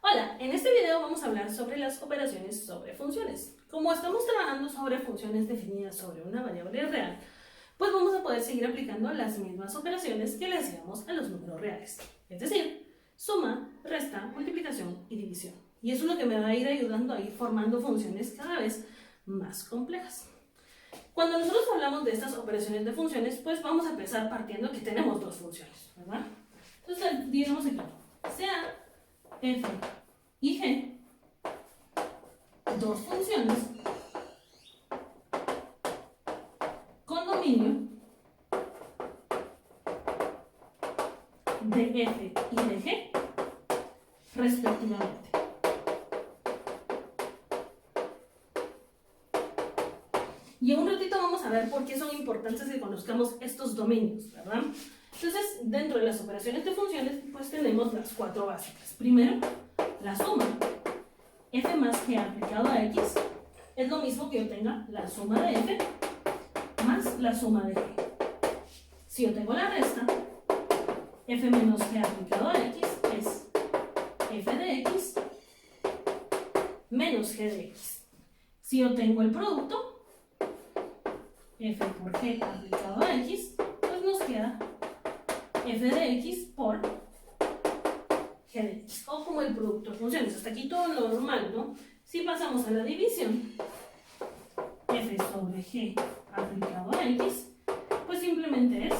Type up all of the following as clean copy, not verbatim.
Hola, en este video vamos a hablar sobre las operaciones sobre funciones. Como estamos trabajando sobre funciones definidas sobre una variable real, pues vamos a poder seguir aplicando las mismas operaciones que le hacíamos a los números reales. Es decir, suma, resta, multiplicación y división. Y eso es lo que me va a ir ayudando a ir formando funciones cada vez más complejas. Cuando nosotros hablamos de estas operaciones de funciones, pues vamos a empezar partiendo que tenemos dos funciones, ¿verdad? Entonces, digamos aquí, sea f y g, dos funciones con dominio de f y de g respectivamente. Y en un ratito vamos a ver por qué son importantes que conozcamos estos dominios, ¿verdad? Entonces, dentro de las operaciones de funciones, pues tenemos las cuatro básicas. Primero, la suma, f más g aplicado a x, es lo mismo que yo tenga la suma de f más la suma de g. Si yo tengo la resta, f menos g aplicado a x es f de x menos g de x. Si yo tengo el producto, f por g aplicado a x, pues nos queda f de x por g de x, o como el producto de funciones. Hasta aquí todo lo normal, ¿no? Si pasamos a la división, f sobre g aplicado a x, pues simplemente es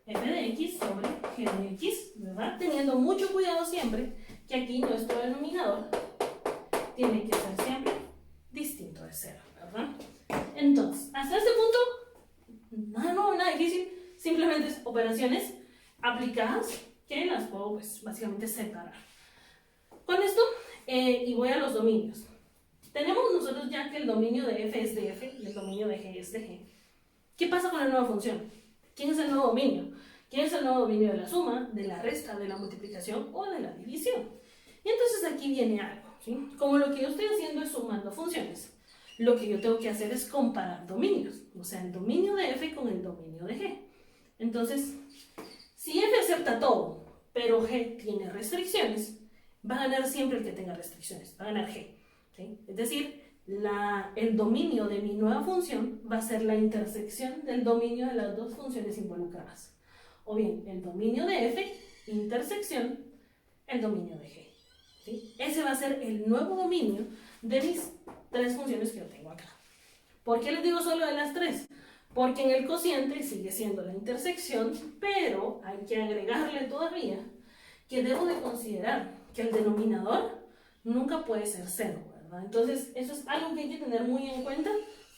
f de x sobre g de x, ¿verdad? Teniendo mucho cuidado siempre que aquí nuestro denominador tiene que ser siempre distinto de cero, ¿verdad? Entonces, hasta este punto, nada nuevo, nada difícil, simplemente es operaciones aplicadas que las puedo, pues, básicamente separar. Con esto, y voy a los dominios. Tenemos nosotros ya que el dominio de f es de f y el dominio de g es de g. ¿Qué pasa con la nueva función? ¿Quién es el nuevo dominio? ¿Quién es el nuevo dominio de la suma, de la resta, de la multiplicación o de la división? Y entonces aquí viene algo, ¿sí? Como lo que yo estoy haciendo es sumando funciones, lo que yo tengo que hacer es comparar dominios, o sea, el dominio de f con el dominio de g. Entonces, si f acepta todo, pero g tiene restricciones, va a ganar siempre el que tenga restricciones, va a ganar g, ¿sí? Es decir, el dominio de mi nueva función va a ser la intersección del dominio de las dos funciones involucradas. O bien, el dominio de f, intersección, el dominio de g. ¿Sí? Ese va a ser el nuevo dominio de mis tres funciones que yo tengo acá. ¿Por qué les digo solo de las tres? Porque en el cociente sigue siendo la intersección, pero hay que agregarle todavía que debo de considerar que el denominador nunca puede ser cero, ¿verdad? Entonces, eso es algo que hay que tener muy en cuenta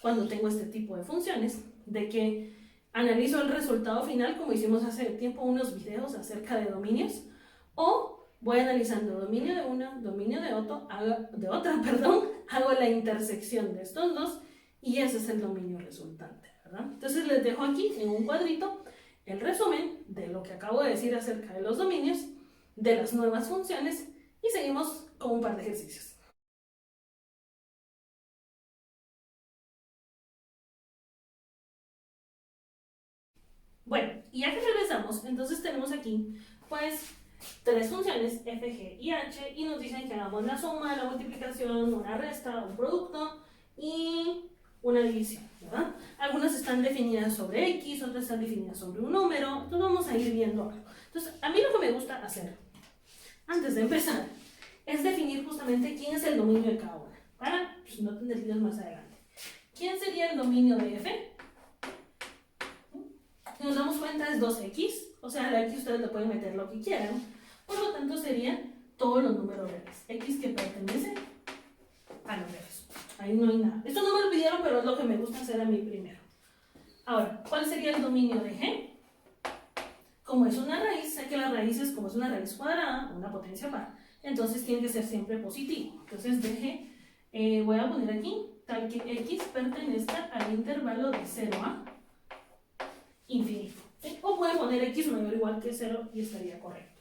cuando tengo este tipo de funciones, de que analizo el resultado final, como hicimos hace tiempo unos videos acerca de dominios, o voy analizando dominio de una, dominio de otra, hago la intersección de estos dos y ese es el dominio resultante, ¿verdad? Entonces les dejo aquí en un cuadrito el resumen de lo que acabo de decir acerca de los dominios, de las nuevas funciones y seguimos con un par de ejercicios. Bueno, y ya que regresamos, entonces tenemos aquí, pues, tres funciones, f, g y h, y nos dicen que hagamos la suma, la multiplicación, una resta, un producto y una división, ¿verdad? Algunas están definidas sobre x, otras están definidas sobre un número, entonces vamos a ir viendo algo. Entonces, a mí lo que me gusta hacer, antes de empezar, es definir justamente quién es el dominio de cada una, para pues, no tener líos más adelante. ¿Quién sería el dominio de f? Si nos damos cuenta es 2x, o sea, la x ustedes le pueden meter lo que quieran, por lo tanto serían todos los números reales, x que pertenecen a los reales. Ahí no hay nada. Esto no me lo pidieron, pero es lo que me gusta hacer a mí primero. Ahora, ¿cuál sería el dominio de g? Como es una raíz, sé que las raíces, como es una raíz cuadrada, una potencia par, entonces tiene que ser siempre positivo. Entonces de g, voy a poner aquí, tal que x pertenezca al intervalo de 0 a infinito. ¿Sí? O pueden poner x mayor o igual que 0 y estaría correcto.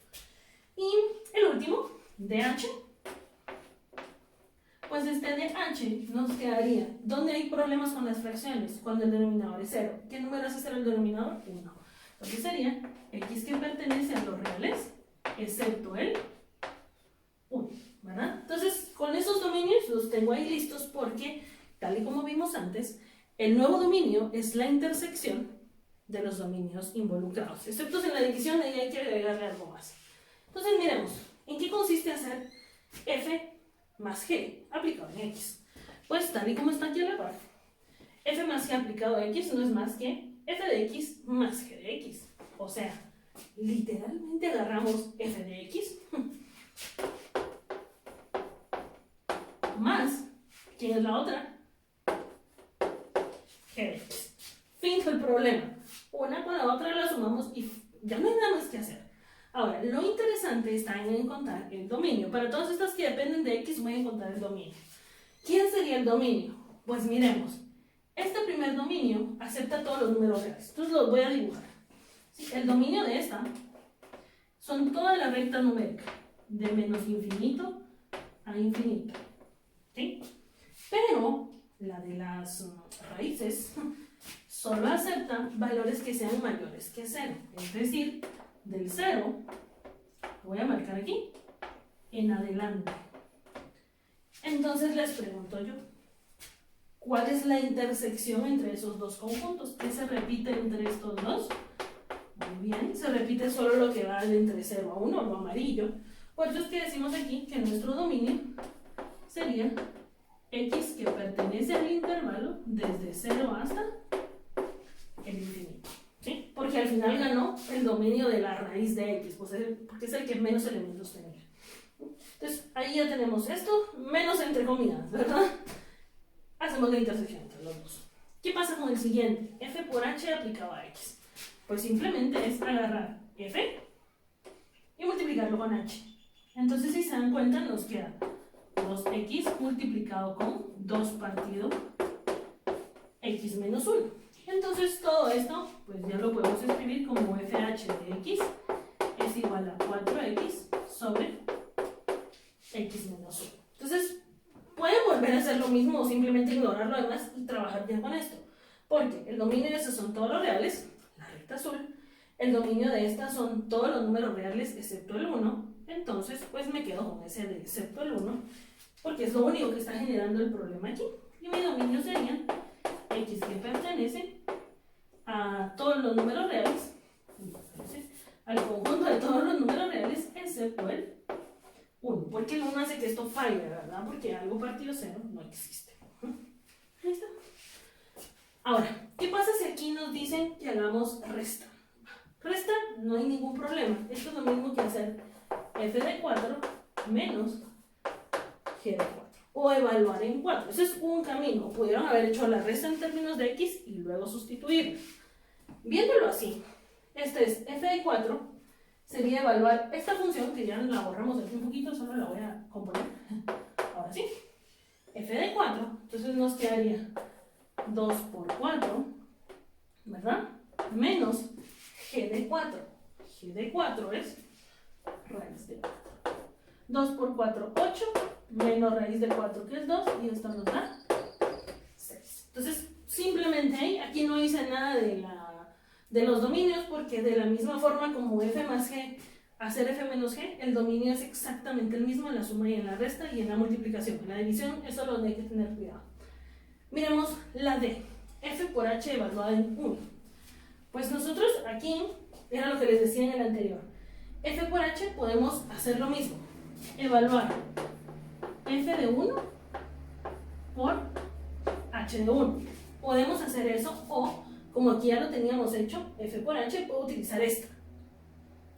Y el último, de h, pues este de h nos quedaría, ¿dónde hay problemas con las fracciones? Cuando el denominador es 0. ¿Qué número hace 0 el denominador? 1. Entonces sería x que pertenece a los reales, excepto el los tengo ahí listos porque, tal y como vimos antes, el nuevo dominio es la intersección de los dominios involucrados, excepto si en la división ahí hay que agregarle algo más. Entonces miremos, ¿en qué consiste hacer f más g aplicado en x? Pues tal y como está aquí a la par, f más g aplicado a x no es más que f de x más g de x. O sea, literalmente agarramos f de x más, ¿quién es la otra? G de x. Fin del problema. Una con la otra la sumamos y ya no hay nada más que hacer. Ahora, lo interesante está en encontrar el dominio. Para todas estas que dependen de x voy a encontrar el dominio. ¿Quién sería el dominio? Pues miremos. Este primer dominio acepta todos los números reales. Entonces los voy a dibujar. ¿Sí? El dominio de esta son toda la recta numérica, de menos infinito a infinito. ¿Sí? Pero la de las raíces solo acepta valores que sean mayores que 0. Es decir, del 0, voy a marcar aquí, en adelante. Entonces les pregunto yo, ¿cuál es la intersección entre esos dos conjuntos? ¿Qué se repite entre estos dos? Muy bien, se repite solo lo que va de entre 0 a 1, lo amarillo. Por eso es que decimos aquí que nuestro dominio sería x que pertenece al intervalo desde 0 hasta el infinito. ¿Sí? Porque al final ganó el dominio de la raíz de x, pues porque es el que menos elementos tenía. Entonces, ahí ya tenemos esto, menos entre comillas, ¿verdad? Hacemos la intersección entre los dos. ¿Qué pasa con el siguiente? F por h aplicado a x. Pues simplemente es agarrar f y multiplicarlo con h. Entonces, si se dan cuenta, nos queda 2x multiplicado con 2 partido x menos 1. Entonces, todo esto, pues ya lo podemos escribir como fh de x es igual a 4x sobre x menos 1. Entonces, pueden volver a hacer lo mismo o simplemente ignorar lo demás y trabajar bien con esto. Porque el dominio de estos son todos los reales, la recta azul. El dominio de estas son todos los números reales excepto el 1. Entonces, pues me quedo con ese de excepto el 1, porque es lo único que está generando el problema aquí. Y mi dominio sería x que pertenece a todos los números reales, entonces, al conjunto de todos los números reales excepto el 1, porque el 1 hace que esto falle, ¿verdad? Porque algo partido 0 no existe. Ahí está. Ahora, ¿qué pasa si aquí nos dicen que hagamos resta? Resta, no hay ningún problema. Esto es lo mismo que hacer f de 4 menos g de 4. O evaluar en 4. Ese es un camino. Pudieron haber hecho la resta en términos de x y luego sustituirla. Viéndolo así, este es f de 4, sería evaluar esta función, que ya la borramos aquí un poquito, solo la voy a componer. Ahora sí, f de 4, entonces nos quedaría 2 por 4, ¿verdad? Menos g de 4. G de 4 es raíz de 4. 2 por 4, 8, menos raíz de 4, que es 2, y esto nos da 6. Entonces, simplemente ahí, aquí no hice nada de los dominios, porque de la misma forma como f más g, hacer f menos g, el dominio es exactamente el mismo en la suma y en la resta y en la multiplicación. En la división, eso es lo que hay que tener cuidado. Miremos la d, f por h evaluada en 1. Pues nosotros aquí, era lo que les decía en el anterior, f por h podemos hacer lo mismo, evaluar f de 1 por h de 1. Podemos hacer eso, o como aquí ya lo teníamos hecho, f por h, puedo utilizar esta.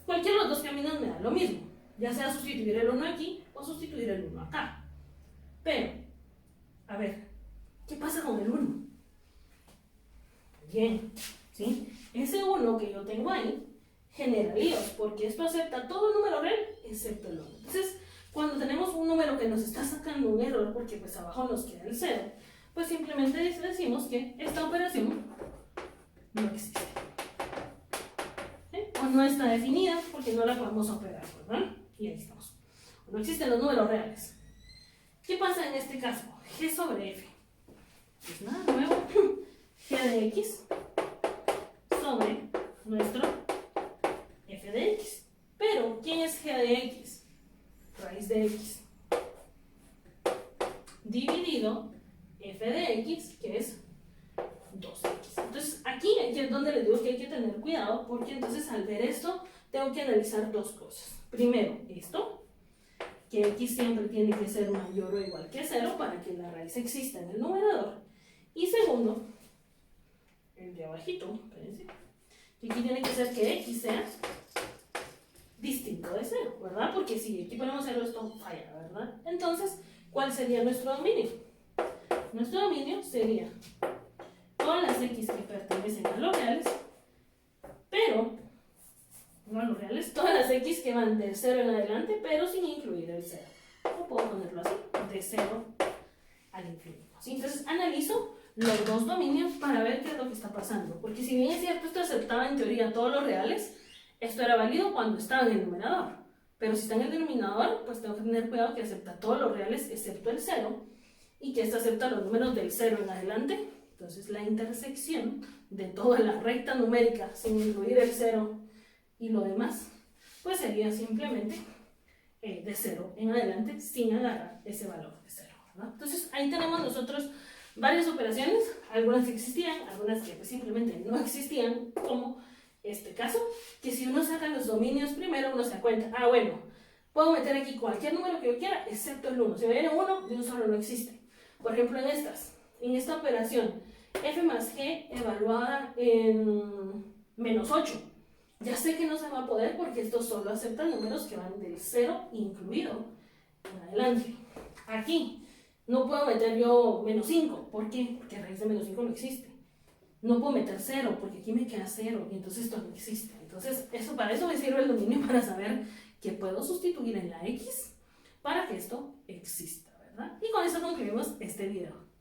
Cualquiera de los dos caminos me da lo mismo, ya sea sustituir el 1 aquí o sustituir el 1 acá. Pero, a ver, ¿qué pasa con el 1? Bien, ¿sí? Ese 1 que yo tengo ahí genera líos, porque esto acepta todo número real excepto el 1. Entonces, cuando tenemos un número que nos está sacando un error, porque pues abajo nos queda el 0, pues simplemente decimos que esta operación no existe. ¿Sí? O no está definida porque no la podemos operar, ¿verdad? Y ahí estamos. No existen los números reales. ¿Qué pasa en este caso? G sobre F. Pues nada nuevo. G de X sobre nuestro F de X. Pero, ¿quién es G de X? Raíz de X. tener cuidado porque entonces al ver esto tengo que analizar dos cosas. Primero, esto, que x siempre tiene que ser mayor o igual que 0 para que la raíz exista en el numerador. Y segundo, el de abajito, espérense, que aquí tiene que ser que x sea distinto de 0, ¿verdad? Porque si aquí ponemos 0 esto falla, ¿verdad? Entonces, ¿cuál sería nuestro dominio? Nuestro dominio sería todas las x que pertenecen a los reales, pero no a los reales, todas las x que van del 0 en adelante, pero sin incluir el 0. O puedo ponerlo así, de 0 al infinito. ¿Sí? Entonces analizo los dos dominios para ver qué es lo que está pasando. Porque si bien es cierto, esto aceptaba en teoría todos los reales, esto era válido cuando estaba en el numerador. Pero si está en el denominador, pues tengo que tener cuidado que acepta todos los reales excepto el 0 y que esto acepta los números del 0 en adelante. Entonces la intersección de toda la recta numérica sin incluir el 0 y lo demás, pues sería simplemente de 0 en adelante sin agarrar ese valor de 0, ¿verdad? Entonces ahí tenemos nosotros varias operaciones, algunas que existían, algunas que pues, simplemente no existían, como este caso, que si uno saca los dominios primero, uno se da cuenta, ah bueno, puedo meter aquí cualquier número que yo quiera, excepto el 1. Si me viene 1, de un solo no existe. Por ejemplo, en esta operación, f más g evaluada en menos 8. Ya sé que no se va a poder porque esto solo acepta números que van del 0 incluido en adelante. Aquí no puedo meter yo menos 5. ¿Por qué? Porque raíz de menos 5 no existe. No puedo meter 0 porque aquí me queda 0 y entonces esto no existe. Entonces para eso me sirve el dominio, para saber que puedo sustituir en la x para que esto exista, ¿verdad? Y con eso concluimos este video.